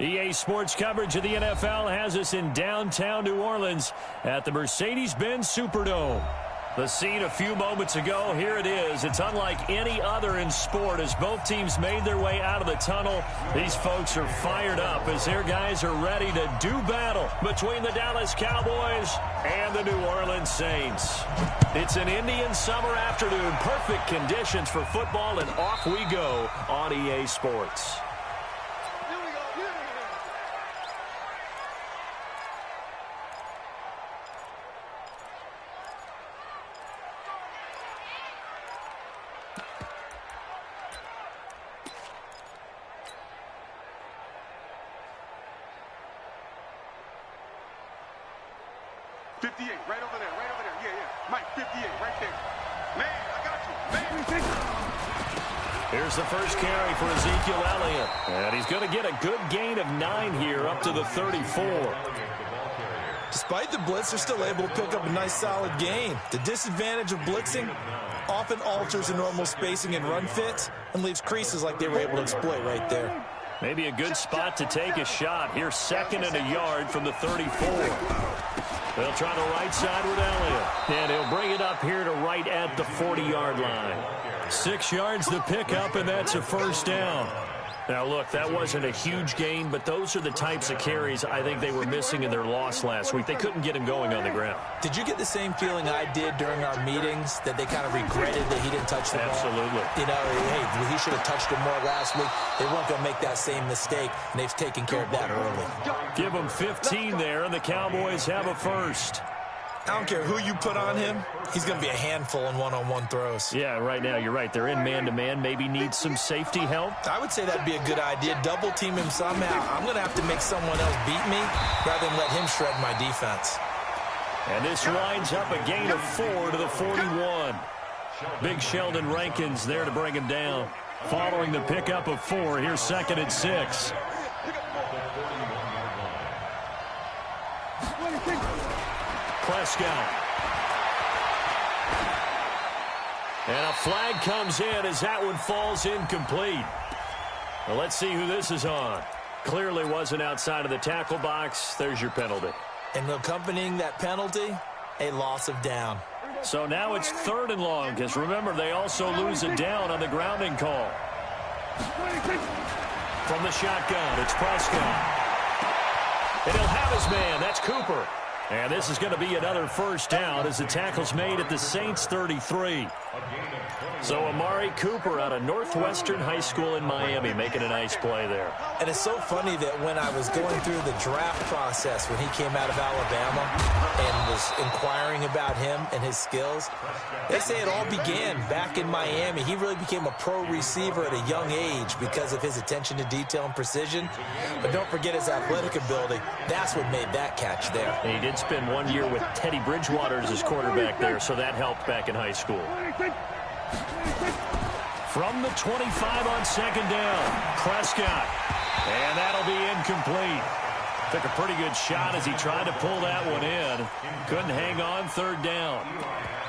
EA Sports coverage of the NFL has us in downtown New Orleans at the Mercedes-Benz Superdome. The scene a few moments ago, here it is. It's unlike any other in sport as both teams made their way out of the tunnel. These folks are fired up as their guys are ready to do battle between the Dallas Cowboys and the New Orleans Saints. It's an Indian summer afternoon, perfect conditions for football, and off we go on EA Sports. 58, right over there. Yeah. Mike, 58, right there. Man, I got you. Man. Here's the first carry for Ezekiel Elliott. And he's going to get a good gain of 9 here up to the 34. Despite the blitz, they're still able to pick up a nice solid gain. The disadvantage of blitzing often alters the normal spacing and run fits and leaves creases like they were able to exploit right there. Maybe a good spot to take a shot. Here's 2nd and a yard from the 34. They'll try the right side with Elliott. And he'll bring it up here to right at the 40-yard line. 6 yards to pick up, and that's a first down. Now, look, that wasn't a huge gain, but those are the types of carries I think they were missing in their loss last week. They couldn't get him going on the ground. Did you get the same feeling I did during our meetings, that they kind of regretted that he didn't touch the ball? Absolutely. You know, hey, he should have touched it more last week. They weren't going to make that same mistake, and they've taken care of that early. Give them 15 there, and the Cowboys have a first. I don't care who you put on him. He's going to be a handful in one-on-one throws. Yeah, right now, you're right. They're in man-to-man. Maybe need some safety help. I would say that'd be a good idea. Double team him somehow. I'm going to have to make someone else beat me rather than let him shred my defense. And this lines up a gain of 4 to the 41. Big Sheldon Rankins there to bring him down. Following the pickup of 4, here's 2nd and 6. Prescott. And a flag comes in as that one falls incomplete. Well, let's see who this is on. Clearly wasn't outside of the tackle box. There's your penalty. And accompanying that penalty, a loss of down. So now it's 3rd and long, because remember, they also lose a down on the grounding call. From the shotgun, it's Prescott. And he'll have his man. That's Cooper. And this is going to be another first down as the tackle's made at the Saints' 33. So Amari Cooper out of Northwestern High School in Miami making a nice play there. And it's so funny that when I was going through the draft process when he came out of Alabama and was inquiring about him and his skills, they say it all began back in Miami. He really became a pro receiver at a young age because of his attention to detail and precision. But don't forget his athletic ability. That's what made that catch there. And he did spend 1 year with Teddy Bridgewater as his quarterback there, so that helped back in high school. From the 25 on 2nd down, Prescott. And that'll be incomplete. Took a pretty good shot as he tried to pull that one in. Couldn't hang on, 3rd down.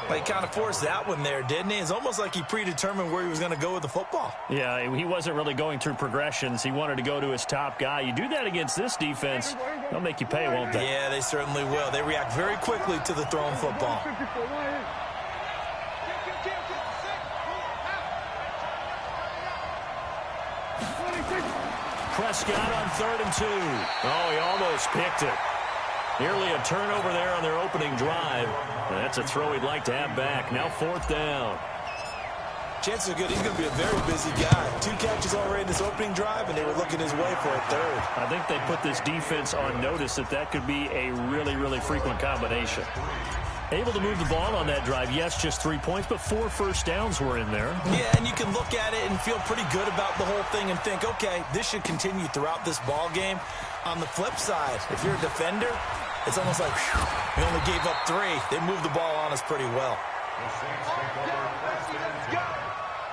Well, he kind of forced that one there, didn't he? It's almost like he predetermined where he was going to go with the football. Yeah, he wasn't really going through progressions. He wanted to go to his top guy. You do that against this defense, they'll make you pay, won't they? Yeah, they certainly will. They react very quickly to the thrown football. Prescott on 3rd and 2. Oh, he almost picked it. Nearly a turnover there on their opening drive. And that's a throw he'd like to have back. Now 4th down. Chances are good. He's going to be a very busy guy. 2 catches already in this opening drive, and they were looking his way for a 3rd. I think they put this defense on notice that could be a really, really frequent combination. Able to move the ball on that drive. Yes, just 3 points, but 4 first downs were in there. Yeah, and you can look at it and feel pretty good about the whole thing and think, okay, this should continue throughout this ball game. On the flip side, if you're a defender, it's almost like, whew, we only gave up 3. They moved the ball on us pretty well.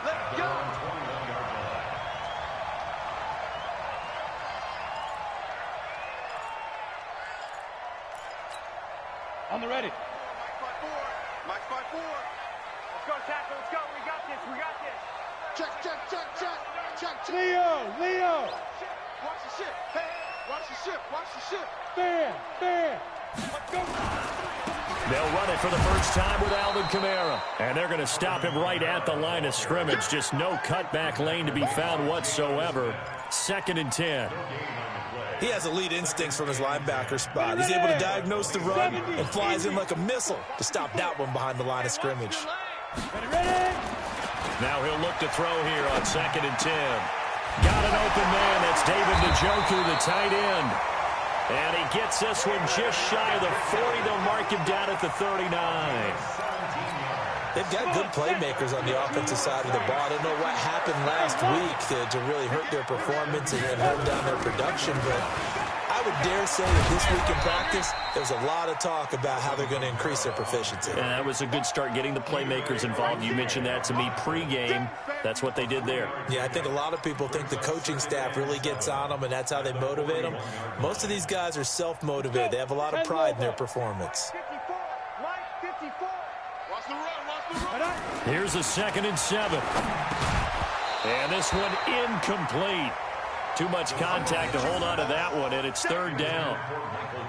Let's go. On the ready. Mike 5-4. Let's go, tackle. Let's go. We got this. Check, check, check, check. Check, check. Leo. Watch the ship. Hey, watch the ship. Watch the ship. Fair. Let's go. They'll run it for the first time with Alvin Kamara. And they're going to stop him right at the line of scrimmage. Just no cutback lane to be found whatsoever. 2nd and 10. He has elite instincts from his linebacker spot. He's able to diagnose the run and flies in like a missile to stop that one behind the line of scrimmage. Ready. Now he'll look to throw here on 2nd and 10. Got an open man. That's David Njoku, the tight end. And he gets this one just shy of the 40. They'll mark him down at the 39. They've got good playmakers on the offensive side of the ball. I don't know what happened last week to really hurt their performance and hurt down their production, but I would dare say that this week in practice, there's a lot of talk about how they're going to increase their proficiency. And that was a good start getting the playmakers involved. You mentioned that to me pregame. That's what they did there. Yeah, I think a lot of people think the coaching staff really gets on them, and that's how they motivate them. Most of these guys are self-motivated. They have a lot of pride in their performance. 54. Line 54. Watch the run. Here's a 2nd and 7. And this one incomplete. Too much contact to hold on to that one, and it's 3rd down.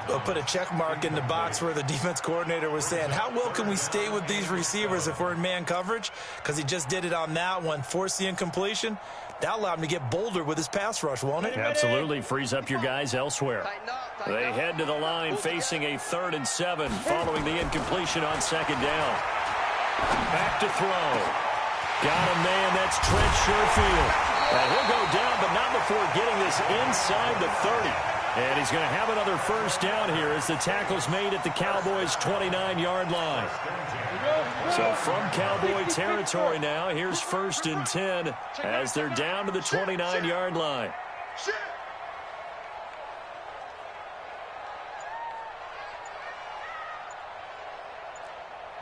They'll put a check mark in the box where the defense coordinator was saying, how well can we stay with these receivers if we're in man coverage? Because he just did it on that one, forced the incompletion. That allowed him to get bolder with his pass rush, won't it? Absolutely. Frees up your guys elsewhere. They head to the line facing a 3rd and 7 following the incompletion on 2nd down. Back to throw. Got a man. That's Trent Sherfield. And he'll go down, but not before getting this inside the 30. And he's going to have another 1st down here as the tackle's made at the Cowboys' 29-yard line. So from Cowboy territory now, here's 1st and 10 as they're down to the 29-yard line.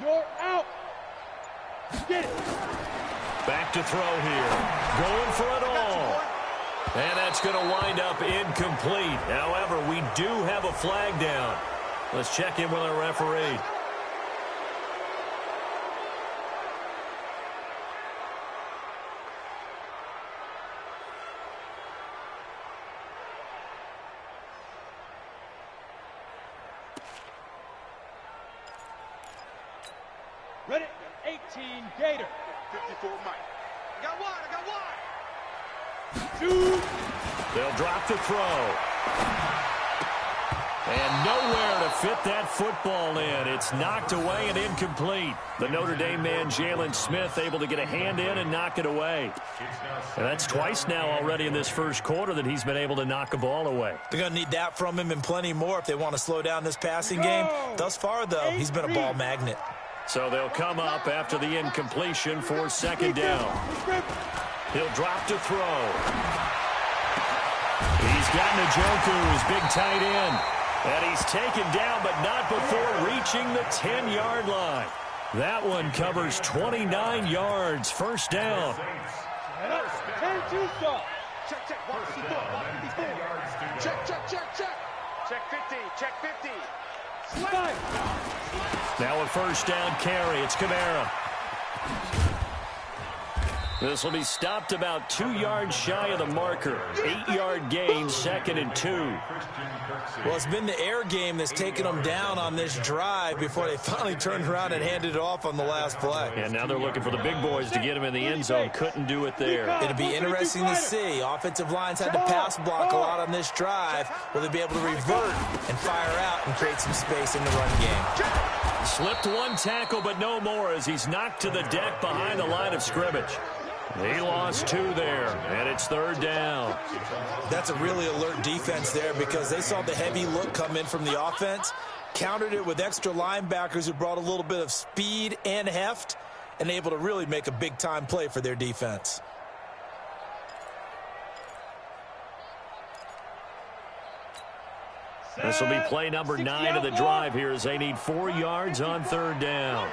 You're out. Get it. Back to throw here. Going for it all. And that's going to wind up incomplete. However, we do have a flag down. Let's check in with our referee. Ready. 18 Gator. 54 Mike. I got one. 2. They'll drop the throw. And nowhere to fit that football in. It's knocked away and incomplete. The Notre Dame man, Jalen Smith, able to get a hand in and knock it away. And that's twice now already in this 1st quarter that he's been able to knock a ball away. They're going to need that from him and plenty more if they want to slow down this passing game. Thus far, though, he's been a ball magnet. So they'll come up after the incompletion for 2nd down. He'll drop to throw. He's got Njoku, his big tight end. And he's taken down, but not before reaching the 10-yard line. That one covers 29 yards. 1st down. 10-2 stop. Check, check. Watch 54. Check, check, check, check. Check 50. Check 50. Now a 1st down carry. It's Kamara. This will be stopped about 2 yards shy of the marker. 8-yard gain, 2nd and 2. Well, it's been the air game that's taken them down on this drive before they finally turned around and handed it off on the last play. And now they're looking for the big boys to get him in the end zone. Couldn't do it there. It'll be interesting to see. Offensive lines had to pass block a lot on this drive. Will they be able to revert and fire out and create some space in the run game? Slipped one tackle, but no more as he's knocked to the deck behind the line of scrimmage. He lost 2 there, and it's 3rd down. That's a really alert defense there because they saw the heavy look come in from the offense, countered it with extra linebackers who brought a little bit of speed and heft, and able to really make a big-time play for their defense. This will be play number 9 of the drive here as they need 4 yards on 3rd down.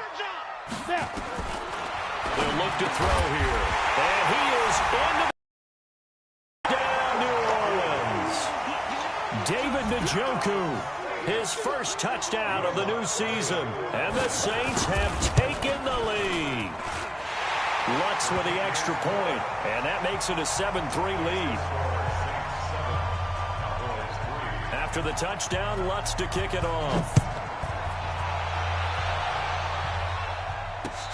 They'll look to throw here. And he is into the down New Orleans. David Njoku, his 1st touchdown of the new season. And the Saints have taken the lead. Lutz with the extra point, and that makes it a 7-3 lead. After the touchdown, Lutz to kick it off.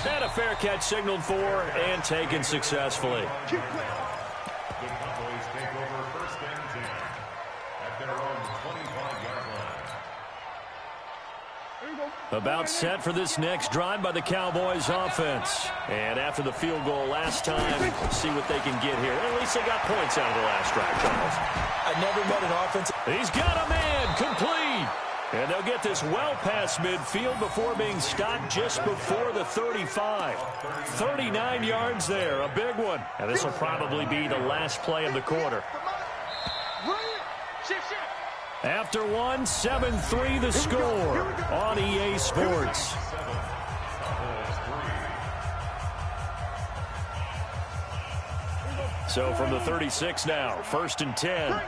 And a fair catch signaled for and taken successfully. The Cowboys take over first and 10 at their own 25-yard line. About set for this next drive by the Cowboys offense. And after the field goal last time, see what they can get here. At least they got points out of the last drive, Charles. I never met an offense. He's got a man, complete. And they'll get this well past midfield before being stopped just before the 35. 39 yards there, a big one. And this will probably be the last play of the quarter. After one, 7-3 the score on EA Sports. So from the 36 now, 1st and 10.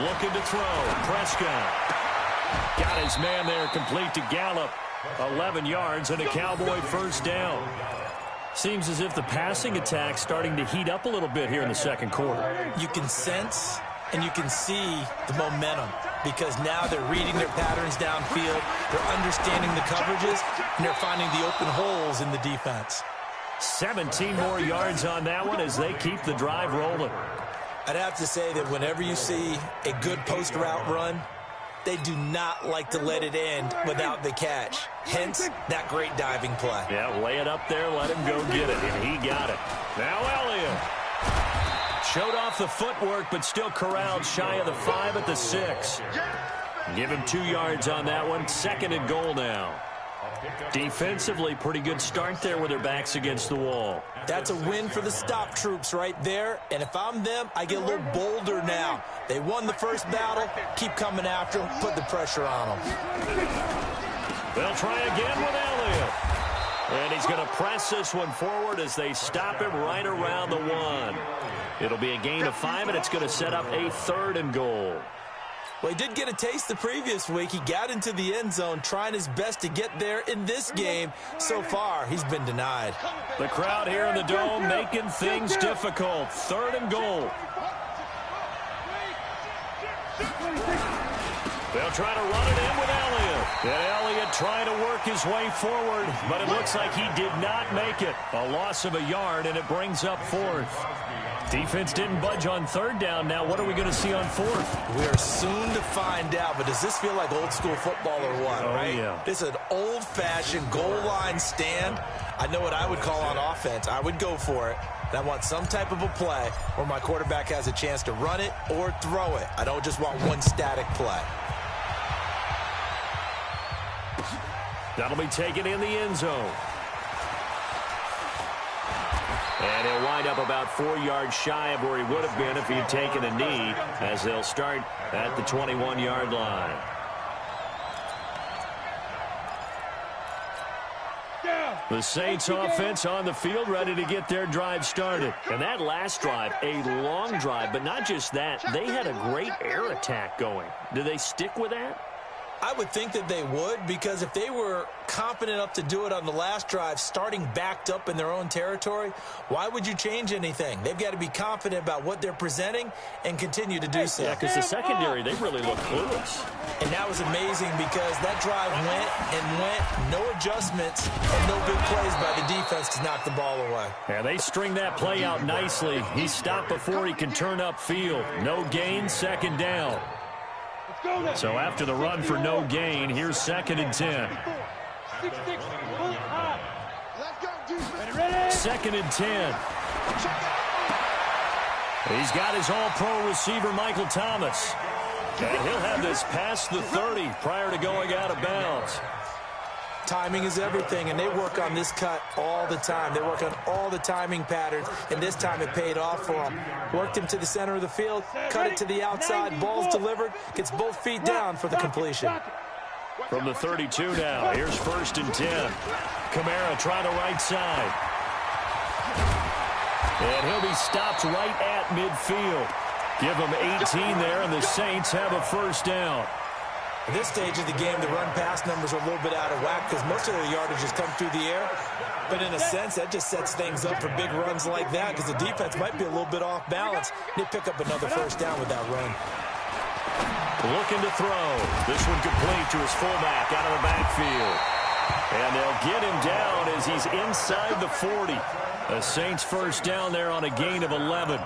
Looking to throw. Prescott got his man there, complete to Gallup. 11 yards and a Cowboy first down. Seems as if the passing attack's starting to heat up a little bit here in the second quarter. You can sense and you can see the momentum because now they're reading their patterns downfield, they're understanding the coverages, and they're finding the open holes in the defense. 17 more yards on that one as they keep the drive rolling. I'd have to say that whenever you see a good post route run, they do not like to let it end without the catch. Hence, that great diving play. Yeah, lay it up there, let him go get it, and he got it. Now Elliott. Showed off the footwork, but still corralled shy of the 5 at the 6. Give him 2 yards on that one. 2nd and goal now. Defensively, pretty good start there with their backs against the wall. That's a win for the stop troops right there. And if I'm them, I get a little bolder now. They won the first battle. Keep coming after them. Put the pressure on them. They'll try again with Elliott. And he's going to press this one forward as they stop him right around the 1. It'll be a gain of 5, and it's going to set up a 3rd and goal. Well, he did get a taste the previous week. He got into the end zone, trying his best to get there in this game. So far, he's been denied. The crowd here in the Dome making things difficult. 3rd and goal. They'll try to run it in with Elliott. And Elliott trying to work his way forward, but it looks like he did not make it. A loss of a yard, and it brings up 4th. Defense didn't budge on 3rd down. Now what are we going to see on 4th? We are soon to find out, but does this feel like old school football or what, right? Yeah. This is an old-fashioned goal line stand. I know what I would call on offense. I would go for it. And I want some type of a play where my quarterback has a chance to run it or throw it. I don't just want one static play. That'll be taken in the end zone. And he'll wind up about 4 yards shy of where he would have been if he had taken a knee, as they'll start at the 21-yard line. The Saints offense on the field, ready to get their drive started. And that last drive, a long drive, but not just that, they had a great air attack going. Do they stick with that? I would think that they would, because if they were confident enough to do it on the last drive, starting backed up in their own territory, why would you change anything? They've got to be confident about what they're presenting and continue to do so. Yeah, because the secondary, they really look clueless. And that was amazing because that drive went and went, no adjustments, and no big plays by the defense to knock the ball away. Yeah, they string that play out nicely. He stopped before he can turn upfield. No gain, 2nd down. So after the run for no gain, here's 2nd and 10. 2nd and 10. He's got his all-pro receiver, Michael Thomas. And he'll have this past the 30 prior to going out of bounds. Timing is everything, and they work on this cut all the time. They work on all the timing patterns, and this time it paid off for them. Worked him to the center of the field, cut it to the outside, ball's delivered, gets both feet down for the completion. From the 32 now, here's 1st and 10. Kamara trying the right side. And he'll be stopped right at midfield. Give him 18 there, and the Saints have a first down. At this stage of the game, the run-pass numbers are a little bit out of whack because most of their yardage has come through the air. But in a sense, that just sets things up for big runs like that because the defense might be a little bit off balance. They pick up another first down with that run. Looking to throw. This one complete to his fullback out of the backfield. And they'll get him down as he's inside the 40. The Saints first down there on a gain of 11.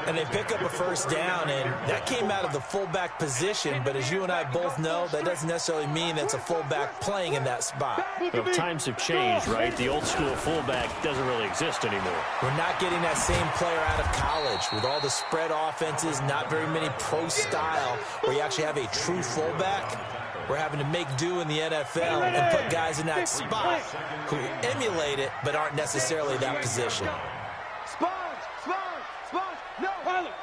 And they pick up a first down, and that came out of the fullback position. But as you and I both know, that doesn't necessarily mean it's a fullback playing in that spot. Well, times have changed, right? The old school fullback doesn't really exist anymore. We're not getting that same player out of college with all the spread offenses, not very many pro style, where you actually have a true fullback. We're having to make do in the NFL and put guys in that spot who emulate it but aren't necessarily that position. Sponge!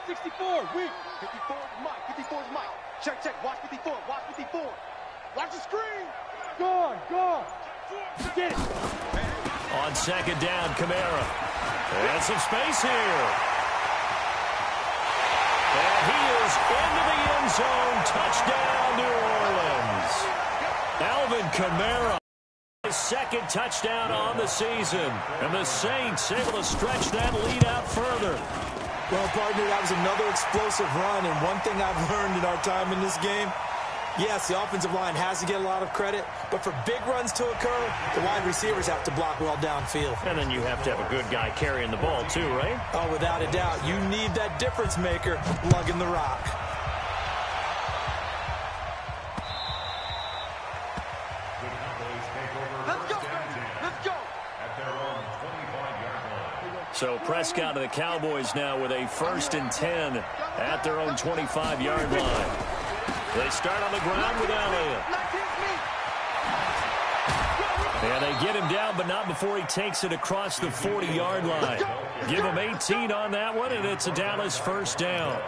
64, weak. 54 is Mike. 54 is Mike. Check. Watch 54. Watch 54. Watch the screen. Gone. Get it. On second down, Kamara. And some space here. And he is into the end zone. Touchdown, New Orleans. Alvin Kamara. His second touchdown on the season. And the Saints able to stretch that lead out further. Well, partner, that was another explosive run, and one thing I've learned in our time in this game, yes, the offensive line has to get a lot of credit, but for big runs to occur, the wide receivers have to block well downfield. And then you have to have a good guy carrying the ball, too, right? Oh, without a doubt. You need that difference maker lugging the rock. Let's go. At their own 25-yard line. So Prescott and the Cowboys now with a 1st and 10 at their own 25-yard line. They start on the ground with Elliott. And they get him down, but not before he takes it across the 40-yard line. Give him 18 on that one, and it's a Dallas first down.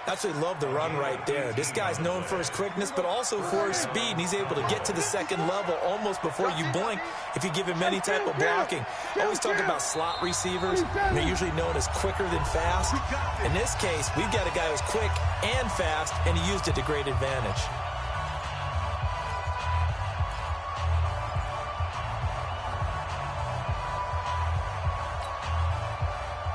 Absolutely love the run right there. This guy's known for his quickness, but also for his speed, and he's able to get to the second level almost before you blink if you give him any type of blocking. Always talk about slot receivers. They're usually known as quicker than fast. In this case, we've got a guy who's quick and fast, and he used it to great advantage.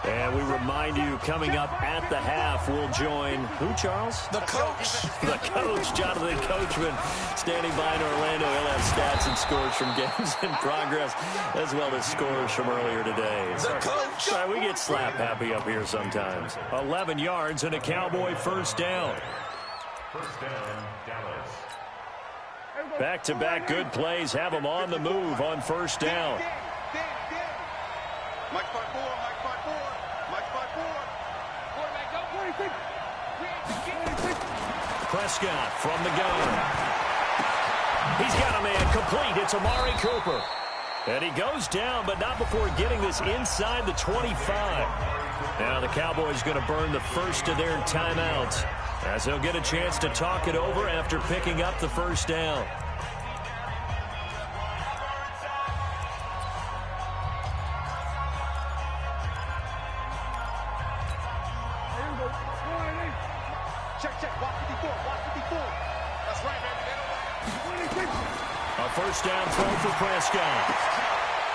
And we remind you, coming up at the half, we'll join who, Charles? The coach. The coach, Jonathan Coachman, standing by in Orlando. He'll have stats and scores from games in progress, as well as scores from earlier today. The coach. Sorry, we get slap happy up here sometimes. 11 yards and a Cowboy first down. First down, Dallas. Back-to-back good plays have them on the move on first down. Mike 5-4. Prescott from the gun. He's got a man complete. It's Amari Cooper. And he goes down, but not before getting this inside the 25. Now the Cowboys going to burn the first of their timeouts as they'll get a chance to talk it over after picking up the first down. First down throw for Prescott.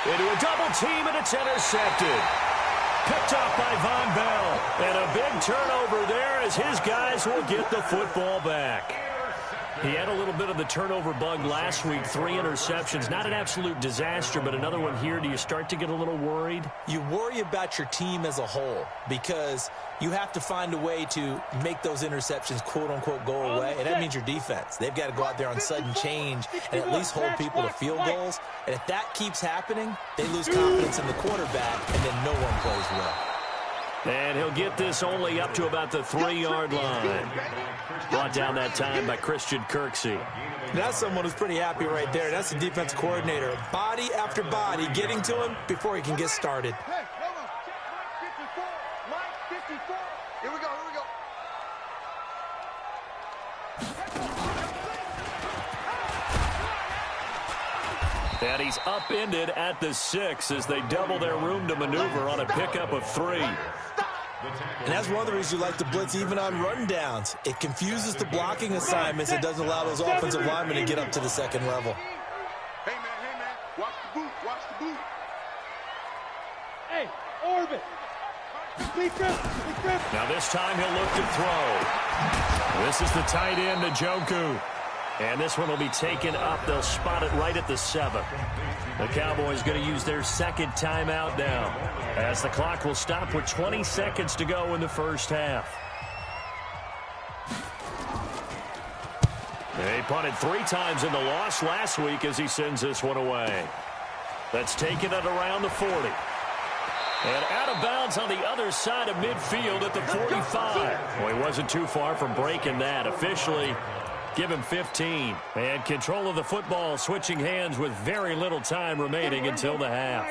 Into a double team, and it's intercepted. Picked up by Von Bell. And a big turnover there as his guys will get the football back. He had a little bit of the turnover bug last week. 3 interceptions. Not an absolute disaster, but another one here. Do you start to get a little worried? You worry about your team as a whole because you have to find a way to make those interceptions, quote-unquote, go away. And that means your defense. They've got to go out there on sudden change and at least hold people to field goals. And if that keeps happening, they lose confidence in the quarterback, and then no one plays well. And he'll get this only up to about the 3-yard line. Brought down that time by Christian Kirksey. That's someone who's pretty happy right there. That's the defense coordinator. Body after body getting to him before he can get started. Hey, hold on. Mike 54. Here we go. And he's upended at the 6 as they double their room to maneuver on a pickup of 3. And that's one of the reasons you like to blitz even on rundowns. It confuses the blocking assignments and doesn't allow those offensive linemen to get up to the second level. Hey, man, watch the boot, watch the boot. Hey, orbit. Now this time he'll look to throw. This is the tight end, Njoku. And this one will be taken up. They'll spot it right at the 7. The Cowboys going to use their second timeout now, as the clock will stop with 20 seconds to go in the first half. He punted 3 times in the loss last week as he sends this one away. That's taken it around the 40. And out of bounds on the other side of midfield at the 45. Well, he wasn't too far from breaking that. Officially, give him 15. And control of the football switching hands with very little time remaining until the half.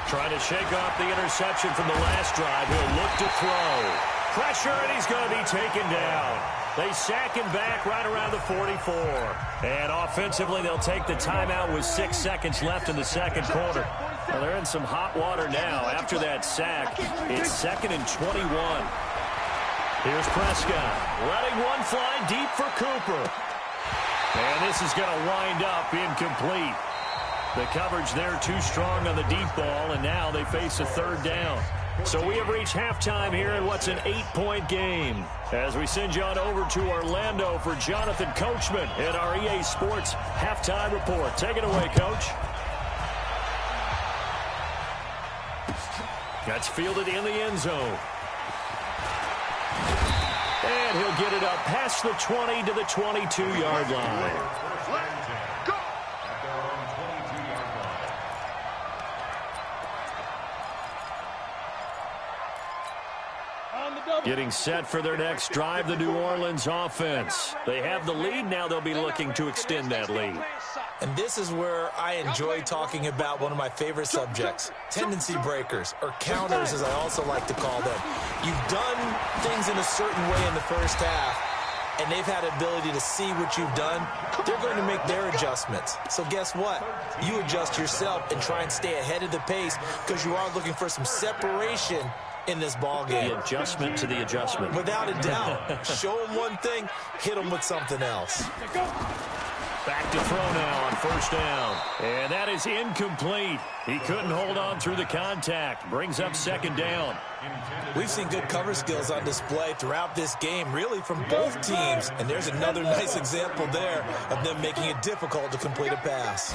Trying to shake off the interception from the last drive. He'll look to throw. Pressure, and he's going to be taken down. They sack him back right around the 44. And offensively, they'll take the timeout with 6 seconds left in the second quarter. Well, they're in some hot water now after that sack. It's 2nd and 21. Here's Prescott, letting one fly deep for Cooper. And this is going to wind up incomplete. The coverage there too strong on the deep ball, and now they face a 3rd down. So we have reached halftime here in what's an 8-point game. As we send you on over to Orlando for Jonathan Coachman in our EA Sports Halftime Report. Take it away, Coach. That's fielded in the end zone. And he'll get it up past the 20 to the 22-yard line. Getting set for their next drive, the New Orleans offense. They have the lead. Now they'll be looking to extend that lead. And this is where I enjoy talking about one of my favorite subjects, tendency breakers, or counters as I also like to call them. You've done things in a certain way in the first half, and they've had the ability to see what you've done. They're going to make their adjustments. So guess what? You adjust yourself and try and stay ahead of the pace because you are looking for some separation in this ball game. The adjustment to the adjustment. Without a doubt. Show them one thing, hit them with something else. Back to throw now on 1st down. And that is incomplete. He couldn't hold on through the contact. Brings up 2nd down. We've seen good cover skills on display throughout this game, really from both teams. And there's another nice example there of them making it difficult to complete a pass.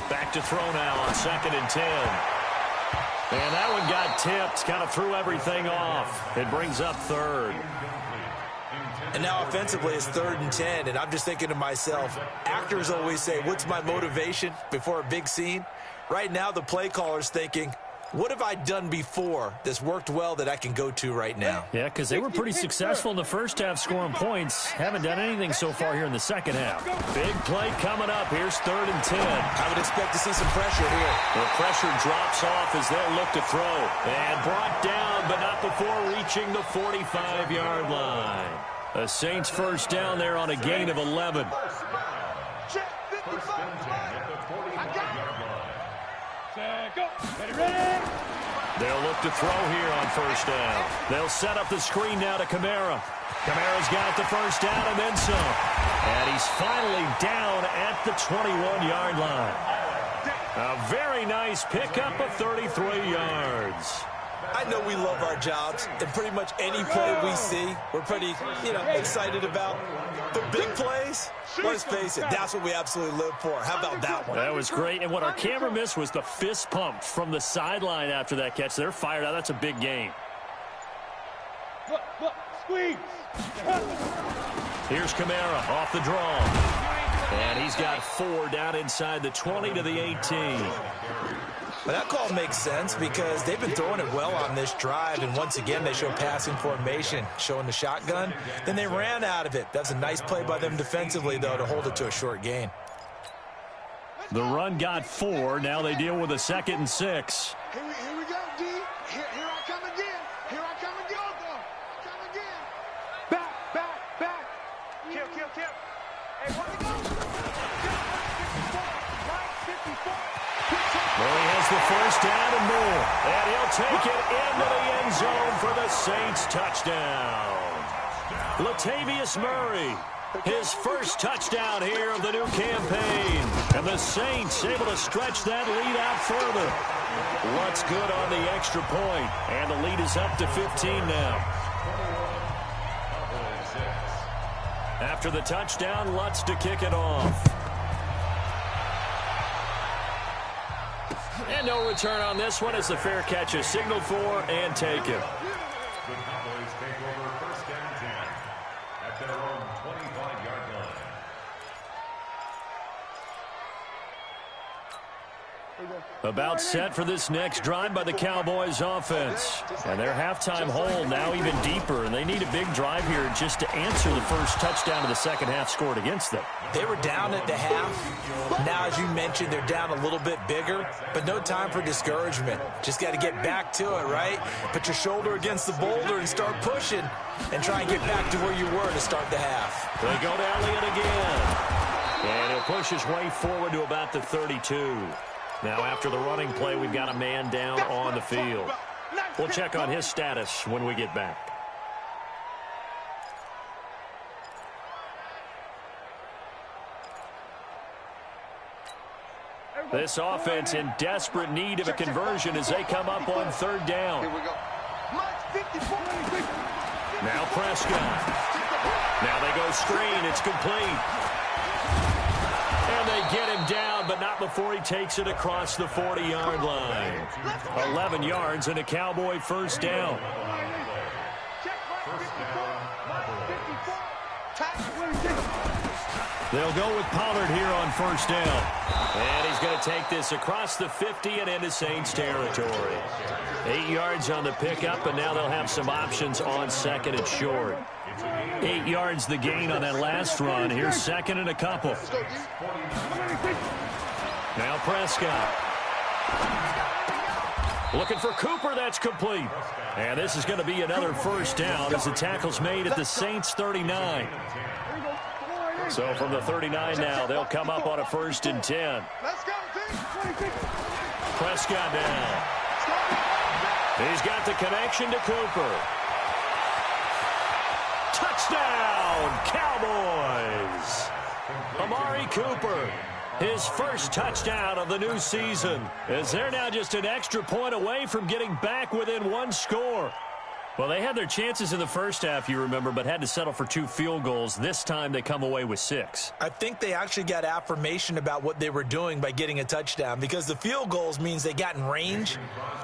Back to throw now on 2nd and 10. And that one got tipped, kind of threw everything off. It brings up 3rd. And now offensively it's 3rd and 10, and I'm just thinking to myself, actors always say, what's my motivation before a big scene? Right now the play caller's thinking, what have I done before that's worked well that I can go to right now? Yeah, because they were pretty successful in the first half scoring points. Haven't done anything so far here in the second half. Big play coming up. Here's 3rd and 10. I would expect to see some pressure here. The pressure drops off as they'll look to throw. And brought down, but not before reaching the 45-yard line. The Saints 1st down there on a gain of 11. They'll look to throw here on 1st down. They'll set up the screen now to Kamara. Kamara's got the 1st down and then some. And he's finally down at the 21-yard line. A very nice pickup of 33 yards. I know we love our jobs, and pretty much any play we see, we're pretty, excited about. The big plays, let's face it, that's what we absolutely live for. How about that one? That was great, and what our camera missed was the fist pump from the sideline after that catch. They're fired out. That's a big game. Look, squeeze. Here's Kamara off the draw. And he's got 4 down inside the 20 to the 18. But that call makes sense because they've been throwing it well on this drive, and once again they show passing formation, showing the shotgun. Then they ran out of it. That's a nice play by them defensively, though, to hold it to a short gain. The run got 4. Now they deal with a 2nd and 6. Here we go, D. Here I come again. Here I come again. Come again. Back. Kill. Hey, where we go? Right 54. the first down and more. And he'll take it into the end zone for the Saints touchdown. Latavius Murray, his first touchdown here of the new campaign. And the Saints able to stretch that lead out further. Lutz good on the extra point, and the lead is up to 15 now. After the touchdown, Lutz to kick it off. And no return on this one as the fair catch is signaled for and taken. The Cowboys take over first and 10 at their own 25-yard line. About set for this next drive by the Cowboys offense. And their halftime hole now even deeper, and they need a big drive here just to answer the first touchdown of the second half scored against them. They were down at the half. Now, as you mentioned, they're down a little bit bigger, but no time for discouragement. Just got to get back to it, right? Put your shoulder against the boulder and start pushing and try and get back to where you were to start the half. They go to Elliott again. And he'll push his way forward to about the 32. Now, after the running play, we've got a man down on the field. We'll check on his status when we get back. This offense in desperate need of a conversion as they come up on third down. Here we go. Now Prescott. Now they go screen. It's complete. And they get him down, but not before he takes it across the 40-yard line. 11 yards and a Cowboy first down. They'll go with Pollard here on first down. And he's going to take this across the 50 and into Saints territory. 8 yards on the pickup, and now they'll have some options on second and short. 8 yards the gain on that last run. Here's second and a couple. Now Prescott. Looking for Cooper. That's complete. And this is going to be another first down as the tackle's made at the Saints 39. So from the 39 now, they'll come up on a first and 10. Prescott down. He's got the connection to Cooper. Touchdown, Cowboys! Amari Cooper, his first touchdown of the new season, as they're now just an extra point away from getting back within one score. Well, they had their chances in the first half, you remember, but had to settle for 2 field goals. This time they come away with 6. I think they actually got affirmation about what they were doing by getting a touchdown, because the field goals means they got in range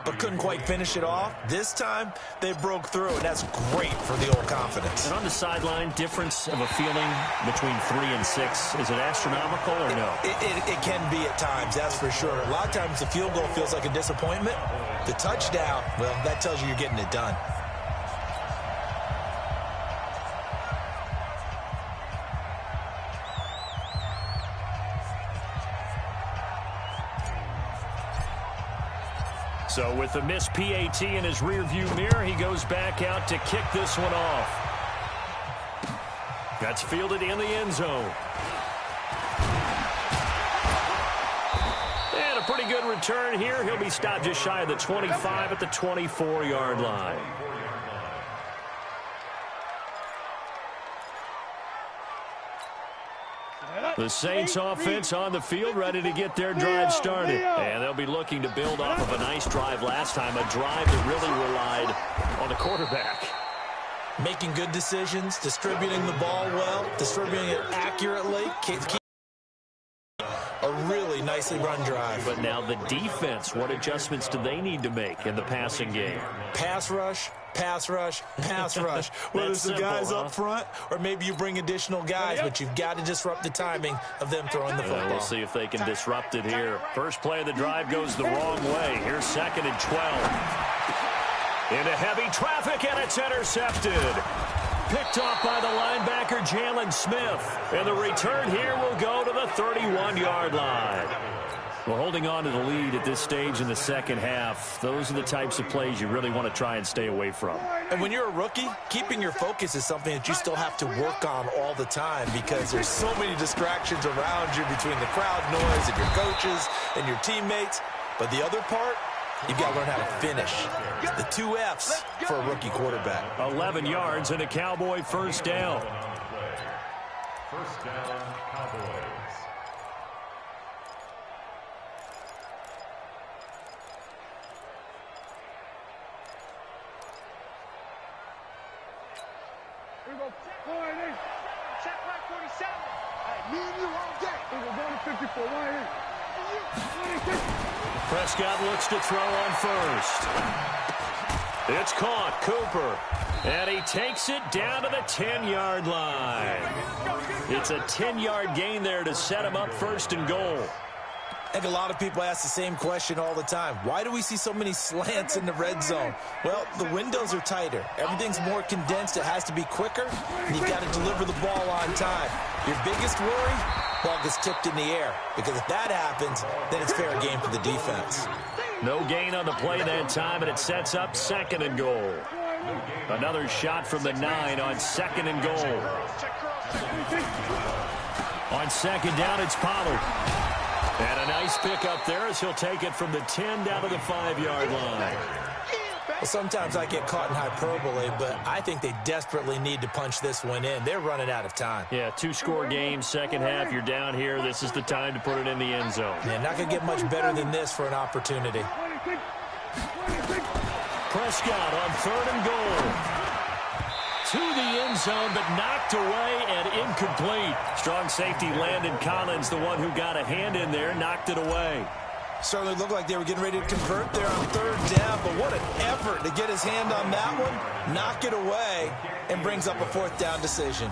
but couldn't quite finish it off. This time they broke through, and that's great for the old confidence. And on the sideline, difference of a feeling between 3 and 6, is it astronomical or no? It can be at times, that's for sure. A lot of times the field goal feels like a disappointment. The touchdown, well, that tells you you're getting it done. So with the missed PAT in his rearview mirror, he goes back out to kick this one off. That's fielded in the end zone. And a pretty good return here. He'll be stopped just shy of the 25 at the 24-yard line. The Saints offense on the field, ready to get their drive started. And they'll be looking to build off of a nice drive last time, a drive that really relied on the quarterback. Making good decisions, distributing the ball well, distributing it accurately. A really nicely run drive. But now the defense, what adjustments do they need to make in the passing game? Pass rush, pass rush, pass rush. Whether it's the guys up front or maybe you bring additional guys, but you've got to disrupt the timing of them throwing the football. We'll see if they can disrupt it here. First play of the drive goes the wrong way. Here's second and 12. Into heavy traffic, and it's intercepted. Picked off by the linebacker, Jalen Smith. And the return here will go to the 31-yard line. Well, holding on to the lead at this stage in the second half, those are the types of plays you really want to try and stay away from. And when you're a rookie, keeping your focus is something that you still have to work on all the time, because there's so many distractions around you between the crowd noise and your coaches and your teammates. But the other part, you've got to learn how to finish. The 2 F's for a rookie quarterback. 11 yards and a Cowboy first down. First down, Cowboys. Here we go. Check right 47. Hey, me and you all day. Here we go. Down to 54. Right here. Prescott looks to throw on first. It's caught. Cooper. And he takes it down to the 10-yard line. It's a 10-yard gain there to set him up first and goal. I think a lot of people ask the same question all the time. Why do we see so many slants in the red zone? Well, the windows are tighter. Everything's more condensed. It has to be quicker, and you've got to deliver the ball on time. Your biggest worry? Ball gets tipped in the air, because if that happens, then it's fair game for the defense. No gain on the play that time, and it sets up second and goal. Another shot from the 9 on second and goal. On second down, it's Pollard. And a nice pick up there as he'll take it from the 10 down to the 5-yard line. Well, sometimes I get caught in hyperbole, but I think they desperately need to punch this one in. They're running out of time. Yeah, 2-score game, second half, you're down here. This is the time to put it in the end zone. Yeah, not going to get much better than this for an opportunity. Prescott on third and goal. To the end zone, but knocked away and incomplete. Strong safety Landon Collins, the one who got a hand in there, knocked it away. Certainly looked like they were getting ready to convert there on third down, but what an effort to get his hand on that one, knock it away, and brings up a fourth down decision.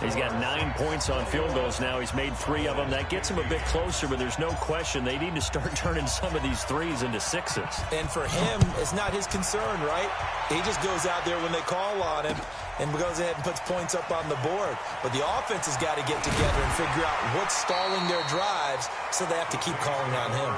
He's got 9 points on field goals now. He's made 3 of them. That gets him a bit closer, but there's no question they need to start turning some of these 3s into 6s. And for him, it's not his concern, right? He just goes out there when they call on him and goes ahead and puts points up on the board. But the offense has got to get together and figure out what's stalling their drives, so they have to keep calling on him.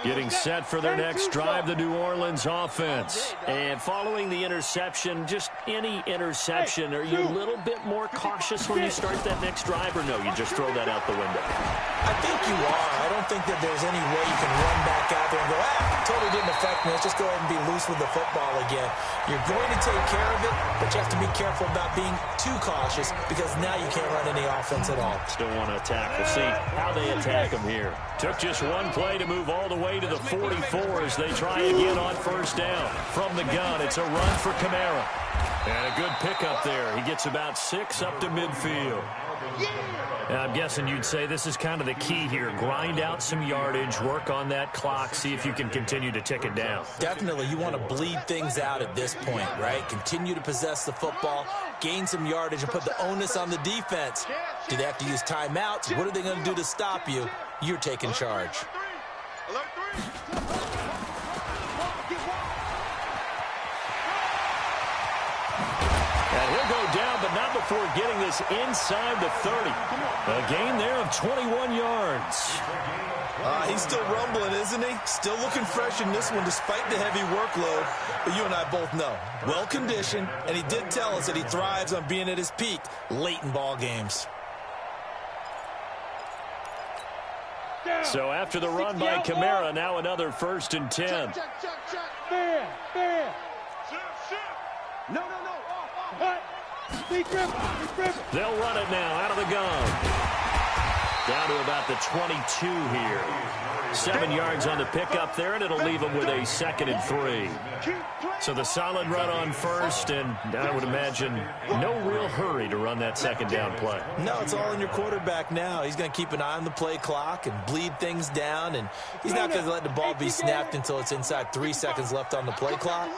Getting set for their next drive, the New Orleans offense. And following the interception, just any interception, are you a little bit more cautious when you start that next drive, or no, you just throw that out the window? I think you are. I don't think that there's any way you can run back out there and go, totally didn't affect me. Let's just go ahead and be loose with the football again. You're going to take care of it, but you have to be careful about being too cautious, because now you can't run any offense at all. Still want to attack. We'll see how they attack them here. Took just one play to move all the way to the 44 as they try again on first down. From the gun, it's a run for Kamara. And a good pickup there. He gets about 6 up to midfield. And I'm guessing you'd say this is kind of the key here. Grind out some yardage, work on that clock, see if you can continue to tick it down. Definitely. You want to bleed things out at this point, right? Continue to possess the football, gain some yardage, and put the onus on the defense. Do they have to use timeouts? What are they going to do to stop you? You're taking charge. And he'll go down, but not before getting this inside the 30. A gain there of 21 yards. He's still rumbling, isn't he? Still looking fresh in this one despite the heavy workload. But you and I both know, well-conditioned, and he did tell us that he thrives on being at his peak late in ball games. So after the run by Kamara, now another 1st and 10. Fair. No. They'll run it now out of the gun. Down to about the 22 here. 7 yards on the pickup there, and it'll leave them with a 2nd and 3. So the solid run on first, and I would imagine no real hurry to run that 2nd down play. No, it's all in your quarterback now. He's going to keep an eye on the play clock and bleed things down, and he's not going to let the ball be snapped until it's inside 3 seconds left on the play clock.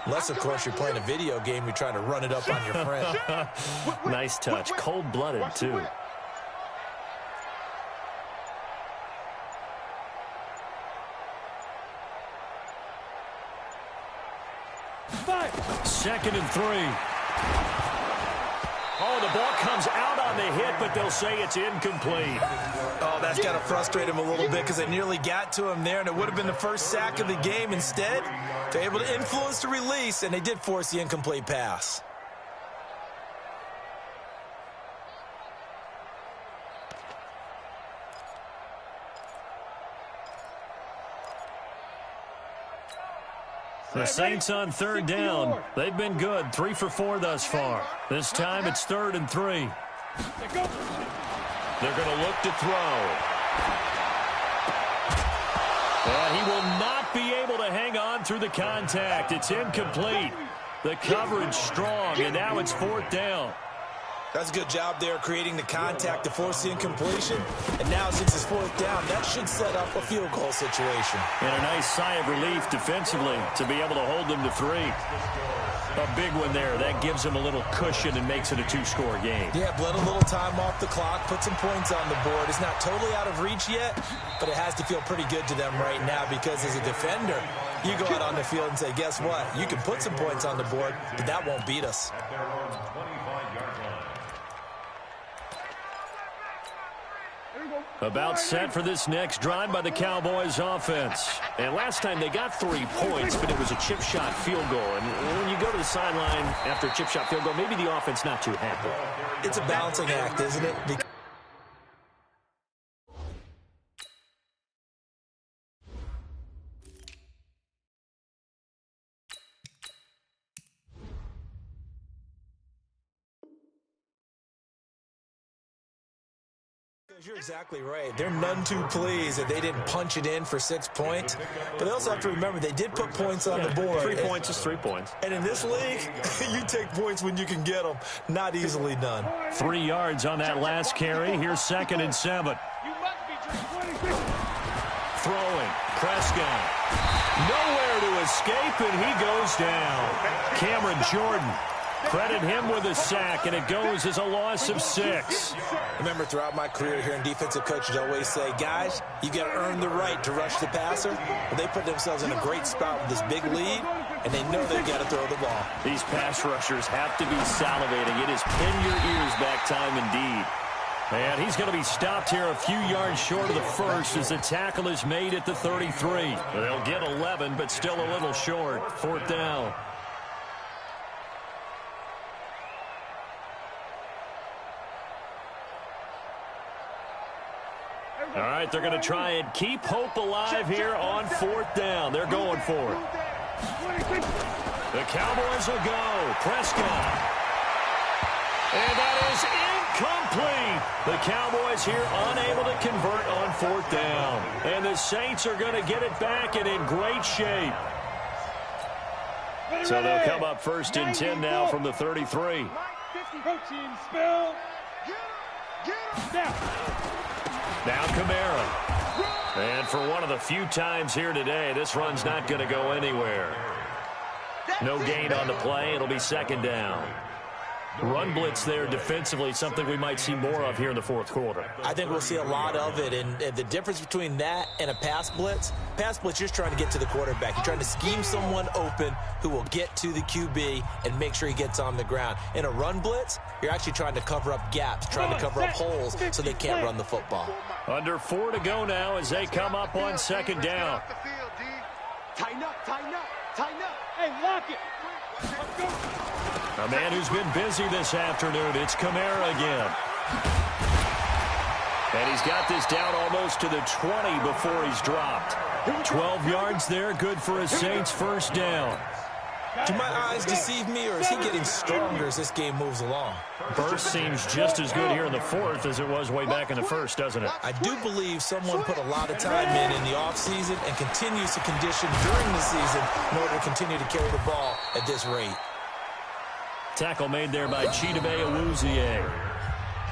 Unless, of course, you're playing a video game, you're trying to run it up on your friend. Nice touch. Cold-blooded, too. Second and 3. Oh, the ball comes out on the hit, but they'll say it's incomplete. Oh, that's got to frustrate him a little bit because they nearly got to him there, and it would have been the first sack of the game. Instead, they're able to influence the release, and they did force the incomplete pass. The Saints on third down. They've been good, 3 for 4 thus far. This time it's 3rd and 3. They're going to look to throw. And he will not be able to hang on through the contact. It's incomplete. The coverage strong, and now it's 4th down. That's a good job there creating the contact to force the incompletion. And now since it's 4th down, that should set up a field goal situation. And a nice sigh of relief defensively to be able to hold them to 3. A big one there. That gives them a little cushion and makes it a 2-score game. Yeah, bled a little time off the clock, put some points on the board. It's not totally out of reach yet, but it has to feel pretty good to them right now because as a defender, you go out on the field and say, guess what? You can put some points on the board, but that won't beat us. At their own 25-yard line. About set for this next drive by the Cowboys offense. And last time they got 3 points, but it was a chip shot field goal. And when you go to the sideline after a chip shot field goal, maybe the offense not too happy. It's a balancing act, isn't it? You're exactly right. They're none too pleased that they didn't punch it in for 6 points. But they also have to remember they did put points on the board. 3 points is 3 points. And in this league, you take points when you can get them. Not easily done. 3 yards on that last carry. Here's 2nd and 7. Throwing. Prescott. Nowhere to escape, and he goes down. Cameron Jordan. Credit him with a sack, and it goes as a loss of 6. Remember, throughout my career here in defensive coaches, I always say, guys, you got to earn the right to rush the passer. Well, they put themselves in a great spot with this big lead, and they know they've got to throw the ball. These pass rushers have to be salivating. It is pin your ears back time indeed. And he's going to be stopped here a few yards short of the first as the tackle is made at the 33. They'll get 11, but still a little short. 4th down. All right, they're going to try and keep hope alive here on 4th down. They're going for it. The Cowboys will go. Prescott. And that is incomplete. The Cowboys here unable to convert on 4th down. And the Saints are going to get it back and in great shape. So they'll come up 1st and 10 now from the 33. Coaching spell. Now Kamara. And for one of the few times here today, this run's not going to go anywhere. No gain on the play. It'll be 2nd down. Run blitz there defensively, something we might see more of here in the 4th quarter. I think we'll see a lot of it, and the difference between that and a pass blitz, you're just trying to get to the quarterback. You're trying to scheme someone open who will get to the QB and make sure he gets on the ground. In a run blitz, you're actually trying to cover up gaps, trying to cover up holes so they can't run the football. Under 4 to go now as they come up on 2nd down. Tighten up, tighten up, tighten up. Hey, lock it. Let's go. A man who's been busy this afternoon, it's Kamara again. And he's got this down almost to the 20 before he's dropped. 12 yards there, good for a Saints 1st down. Do my eyes deceive me, or is he getting stronger as this game moves along? Burst seems just as good here in the 4th as it was way back in the 1st, doesn't it? I do believe someone put a lot of time in the offseason and continues to condition during the season in order to continue to carry the ball at this rate. Tackle made there by Chidobe Awuzie.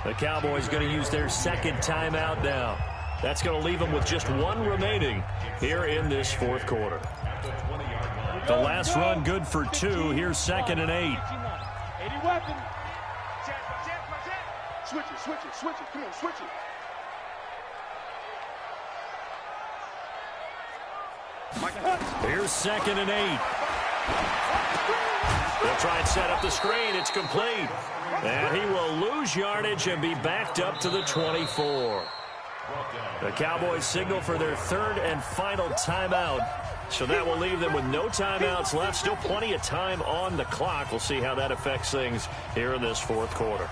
The Cowboys going to use their 2nd timeout now. That's going to leave them with just 1 remaining here in this 4th quarter. The last run good for 2. Here's 2nd and 8. 80 weapon. Switch it, switch it, switch it. Come on, switch it. Here's 2nd and 8. They'll try and set up the screen. It's complete. And he will lose yardage and be backed up to the 24. The Cowboys signal for their 3rd and final timeout. So that will leave them with no timeouts left. Still plenty of time on the clock. We'll see how that affects things here in this 4th quarter.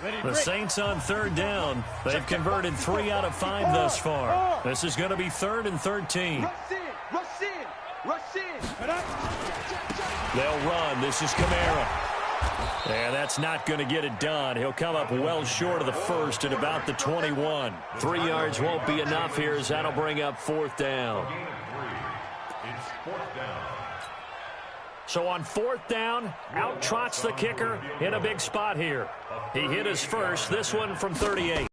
The Saints on third down. They've converted 3 out of 5 thus far. This is going to be 3rd and 13. Rush in. Rush in. Rush in. They'll run. This is Kamara. And that's not going to get it done. He'll come up well short of the first at about the 21. 3 yards won't be enough here as that'll bring up 4th down. It's 4th down. So on 4th down, out trots the kicker in a big spot here. He hit his first, this one from 38.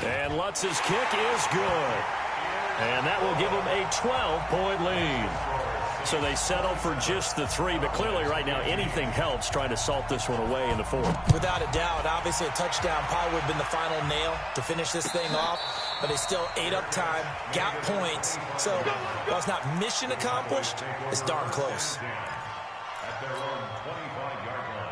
And Lutz's kick is good. And that will give him a 12-point lead. So they settle for just the 3, but clearly right now anything helps trying to salt this one away in the 4th. Without a doubt, obviously a touchdown probably would have been the final nail to finish this thing off, but they still ate up time, got points. So while it's not mission accomplished, it's darn close. At their own 25-yard line.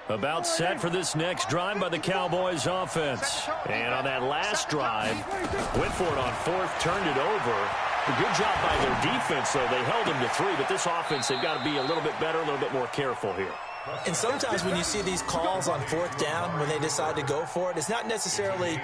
About set for this next drive by the Cowboys offense. And on that last drive, went for it on 4th, turned it over. A good job by their defense, though. They held them to 3, but this offense, they've got to be a little bit better, a little bit more careful here. And sometimes when you see these calls on 4th down, when they decide to go for it, it's not necessarily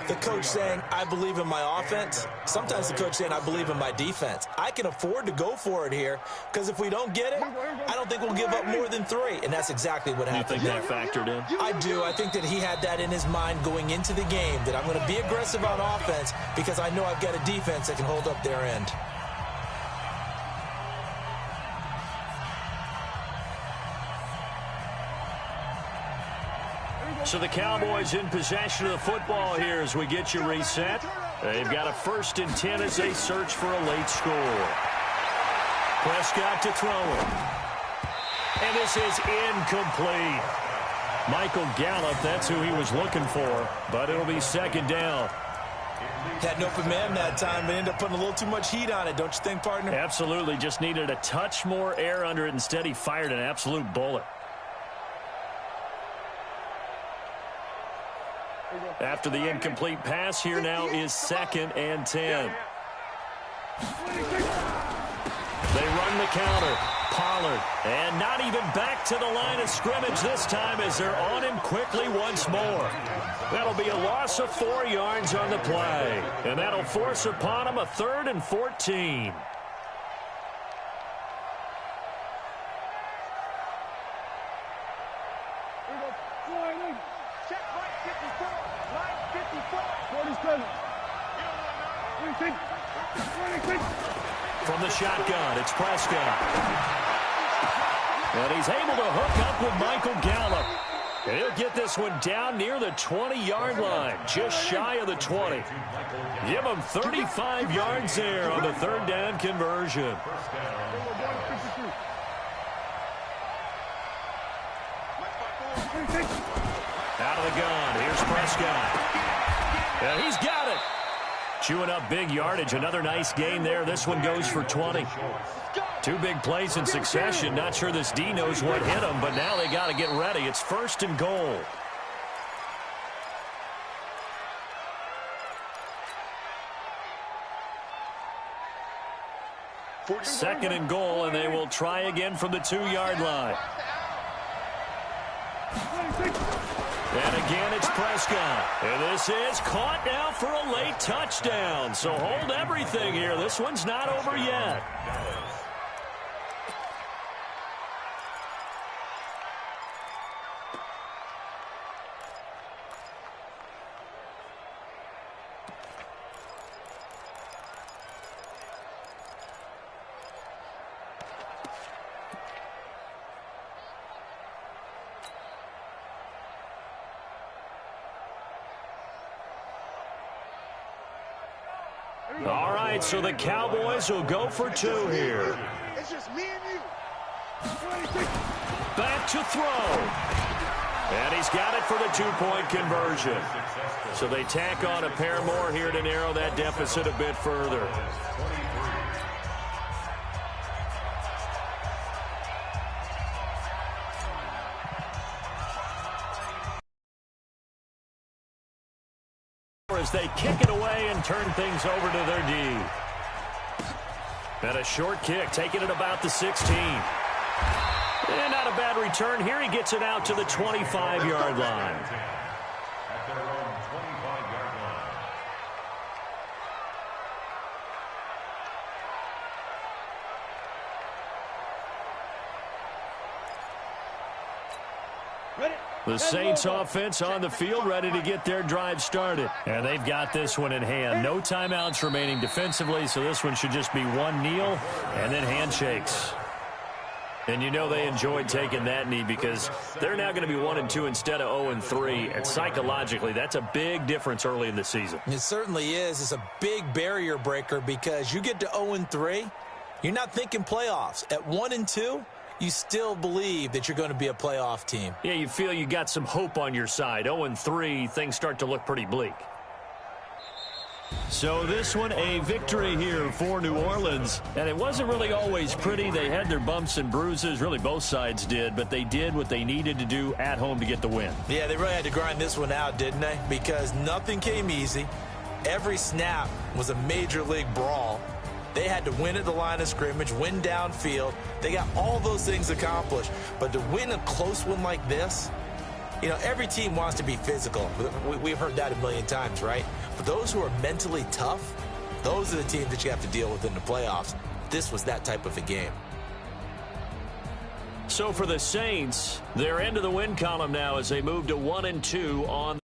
the coach saying, I believe in my offense. Sometimes the coach saying, I believe in my defense. I can afford to go for it here because if we don't get it, I don't think we'll give up more than 3. And that's exactly what happened. You think that factored in? I do. I think that he had that in his mind going into the game, that I'm going to be aggressive on offense because I know I've got a defense that can hold up their end. So the Cowboys in possession of the football here as we get you reset. They've got a 1st and 10 as they search for a late score. Prescott to throw it. And this is incomplete. Michael Gallup, that's who he was looking for, but it'll be 2nd down. Had an open man that time, but ended up putting a little too much heat on it, don't you think, partner? Absolutely. Just needed a touch more air under it. Instead, he fired an absolute bullet. After the incomplete pass, here now is 2nd and 10. They run the counter. Pollard. And not even back to the line of scrimmage this time as they're on him quickly once more. That'll be a loss of 4 yards on the play. And that'll force upon him a 3rd and 14. From the shotgun, it's Prescott. And he's able to hook up with Michael Gallup. And he'll get this one down near the 20-yard line, just shy of the 20. Give him 35 yards there on the 3rd down conversion. Out of the gun, here's Prescott. And he's got it. Chewing up big yardage. Another nice gain there. This one goes for 20. 2 big plays in succession. Not sure this D knows what hit him, but now they got to get ready. It's 1st and goal. Second and goal, and they will try again from the 2-yard line. And again, it's Prescott. And this is caught now for a late touchdown. So hold everything here. This one's not over yet. All right, so the Cowboys will go for 2 here. It's just me and you. Back to throw. And he's got it for the 2-point conversion. So they tack on a pair more here to narrow that deficit a bit further. As they kick it away and turn things over to their D. And a short kick, taking it about the 16. And not a bad return here. He gets it out to the 25-yard line. At their own 25-yard line. The Saints offense on the field, ready to get their drive started. And they've got this one in hand. No timeouts remaining defensively, so this one should just be one kneel and then handshakes. And you know they enjoyed taking that knee because they're now going to be 1-2 instead of 0-3. And psychologically, that's a big difference early in the season. It certainly is. It's a big barrier breaker because you get to 0-3, you're not thinking playoffs. At 1-2, you still believe that you're going to be a playoff team. Yeah, you feel you got some hope on your side. 0-3, things start to look pretty bleak. So this one, a victory here for New Orleans. And it wasn't really always pretty. They had their bumps and bruises. Really, both sides did. But they did what they needed to do at home to get the win. Yeah, they really had to grind this one out, didn't they? Because nothing came easy. Every snap was a major league brawl. They had to win at the line of scrimmage, win downfield. They got all those things accomplished. But to win a close one like this, you know, every team wants to be physical. We've heard that a million times, right? But those who are mentally tough, those are the teams that you have to deal with in the playoffs. This was that type of a game. So for the Saints, they're into the win column now as they move to 1-2 on